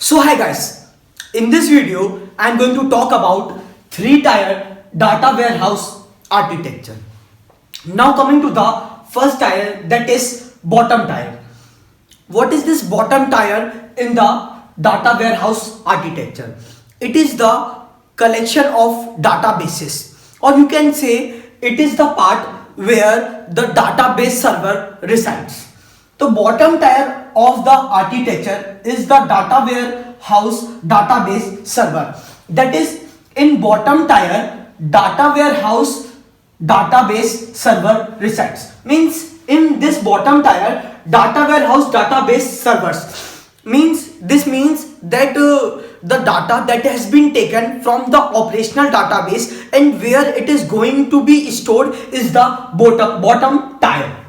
So hi guys, in this video I am going to talk about three-tier data warehouse architecture. Now coming to the first tier, that is bottom tier. What is this bottom tier in the data warehouse architecture? It is the collection of databases, or you can say it is the part where the database server resides. The bottom tier of the architecture is the data warehouse database server. That is, in bottom tier, data warehouse database server resides. Means in this bottom tier, data warehouse database servers means that the data that has been taken from the operational database and where it is going to be stored is the bottom tier.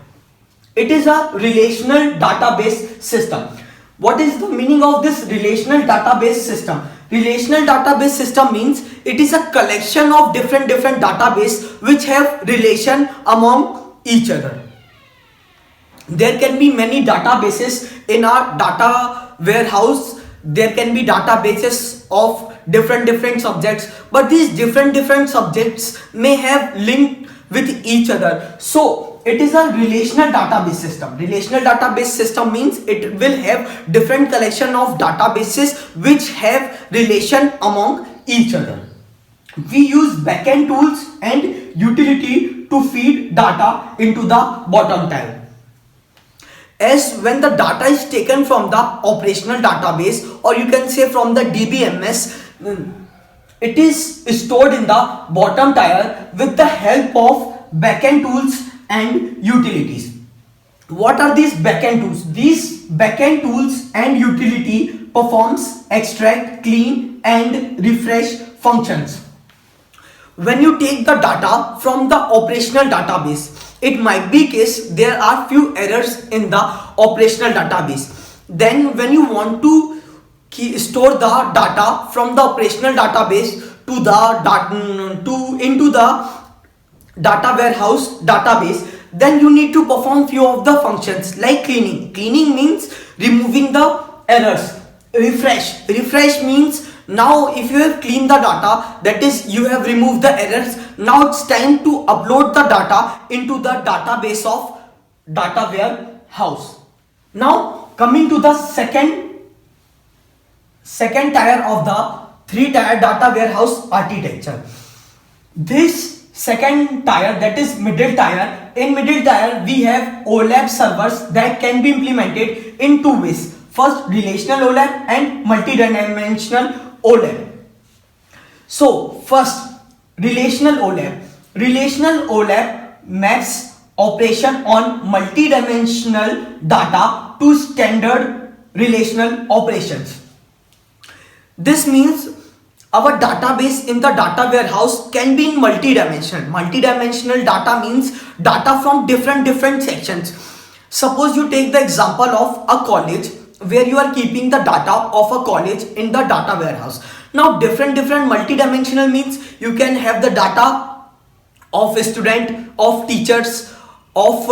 It is a relational database system. What is the meaning of this relational database system? Relational database system means it is a collection of different database which have relation among each other. There can be many databases in our data warehouse. There can be databases of different subjects, but these different subjects may have linked with each other. So it is a relational database system. Relational database system means it will have different collection of databases which have relation among each other. We use backend tools and utility to feed data into the bottom tier. As when the data is taken from the operational database, or you can say from the DBMS, it is stored in the bottom tier with the help of backend tools and utilities. What are these backend tools? These backend tools and utility performs extract, clean and refresh functions. When you take the data from the operational database, it might be case there are few errors in the operational database. Then when you want to store the data from the operational database to the into the data warehouse database, then you need to perform few of the functions like cleaning. Cleaning means removing the errors. Refresh means now if you have cleaned the data, that is you have removed the errors, now it's time to upload the data into the database of data warehouse. Now coming to the second tier of the three-tier data warehouse architecture. This second tier, that is middle tier. In middle tier we have OLAP servers that can be implemented in two ways. First, relational OLAP and multi-dimensional OLAP. So first, relational OLAP. Relational OLAP maps operation on multi-dimensional data to standard relational operations. This means our database in the data warehouse can be in multi-dimensional. Multi-dimensional data means data from different sections. Suppose you take the example of a college where you are keeping the data of a college in the data warehouse. Now different multi-dimensional means you can have the data of a student, of teachers, of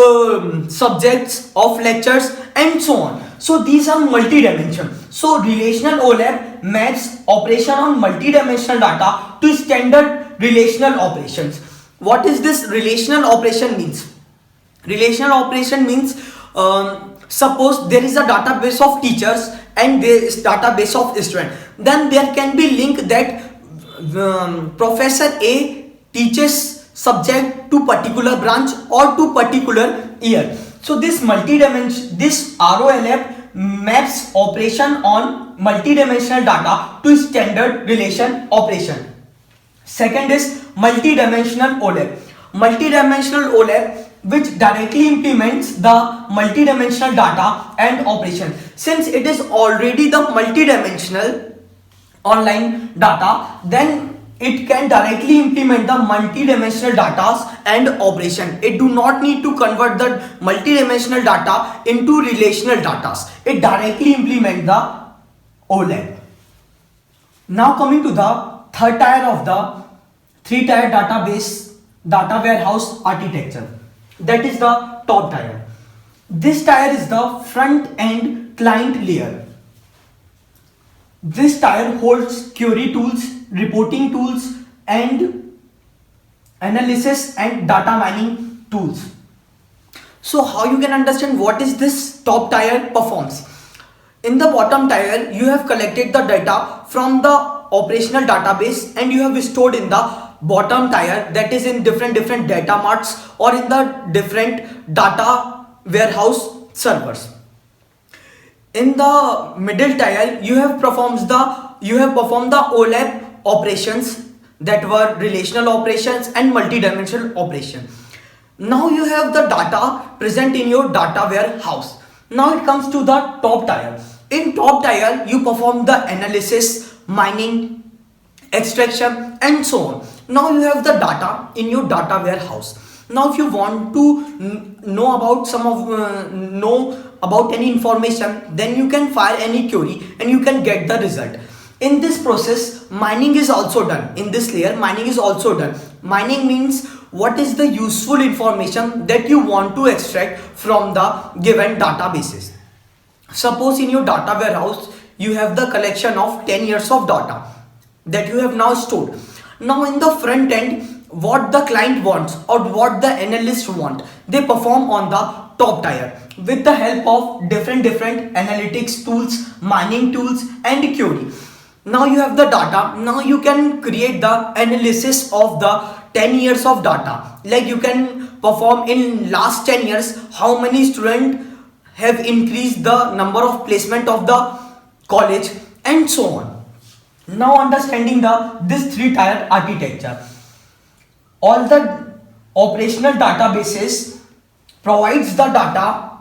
subjects, of lectures and so on. So these are multi-dimensional. So relational OLAP maps operation on multi-dimensional data to standard relational operations. What is this relational operation means? Relational operation means suppose there is a database of teachers and there is database of students. Then there can be link that Professor A teaches subject to particular branch or to particular year. So this ROLAP maps operation on multi-dimensional data to standard relation operation. Second is multi-dimensional OLAP. Multi-dimensional OLAP which directly implements the multi-dimensional data and operation. Since it is already the multi-dimensional online data, then it can directly implement the multi-dimensional data and operation. It do not need to convert the multi-dimensional data into relational data. It directly implement the OLAP. Now coming to the third tier of the three-tier data warehouse architecture. That is the top tier. This tier is the front end client layer. This tier holds query tools, reporting tools, and analysis and data mining tools. So how you can understand what is this top tier performs? In the bottom tier, you have collected the data from the operational database and you have stored in the bottom tier, that is in different data marts or in the different data warehouse servers. In the middle tier, you have performed the OLAP operations, that were relational operations and multi-dimensional operation. Now you have the data present in your data warehouse. Now it comes to the top tier. In top tier, you perform the analysis, mining, extraction, and so on. Now you have the data in your data warehouse. Now if you want to know about any information, then you can fire any query and you can get the result. In this process, mining is also done. In this layer, mining is also done. Mining means what is the useful information that you want to extract from the given databases. Suppose in your data warehouse, you have the collection of 10 years of data that you have now stored. Now in the front end, what the client wants or what the analyst want, they perform on the top tier with the help of different analytics tools, mining tools, and query. Now you have the data. Now you can create the analysis of the 10 years of data. Like you can perform in last 10 years how many students have increased the number of placement of the college and so on. Now understanding this three-tier architecture, all the operational databases provides the data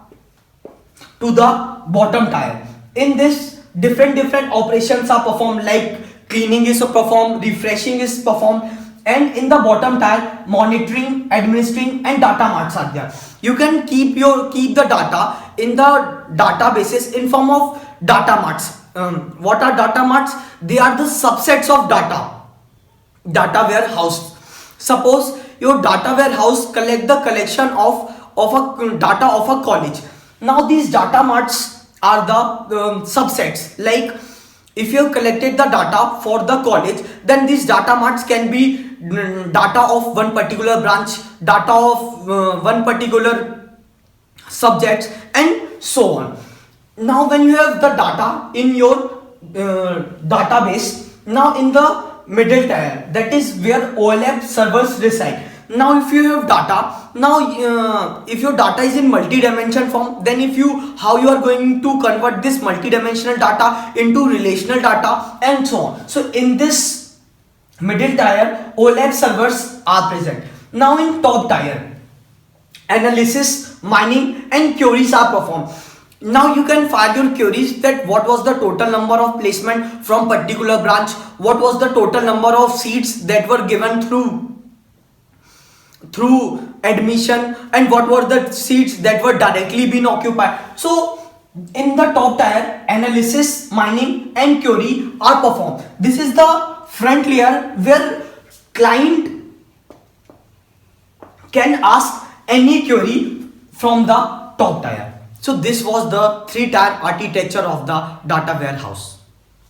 to the bottom tier. In this, different operations are performed, like cleaning is performed, refreshing is performed, and in the bottom tier, monitoring, administering, and data marts are there. You can keep the data in the databases in form of data marts. What are data marts? They are the subsets of data warehouse. Suppose your data warehouse collect the collection of a data of a college. Now these data marts are the subsets. Like if you have collected the data for the college, then these data marts can be data of one particular branch, data of one particular subjects, and so on. Now when you have the data in your database, now in the middle tier, that is where OLAP servers reside. Now if you have data, now if your data is in multi-dimensional form, then how you are going to convert this multi-dimensional data into relational data and so on. So in this middle tier, OLAP servers are present. Now in top tier, analysis, mining, and queries are performed. Now you can file your queries that what was the total number of placement from particular branch, what was the total number of seats that were given through admission, and what were the seats that were directly being occupied. So in the top tier, analysis, mining, and query are performed. This is the front layer where client can ask any query from the top tier. So this was the three-tier architecture of the data warehouse.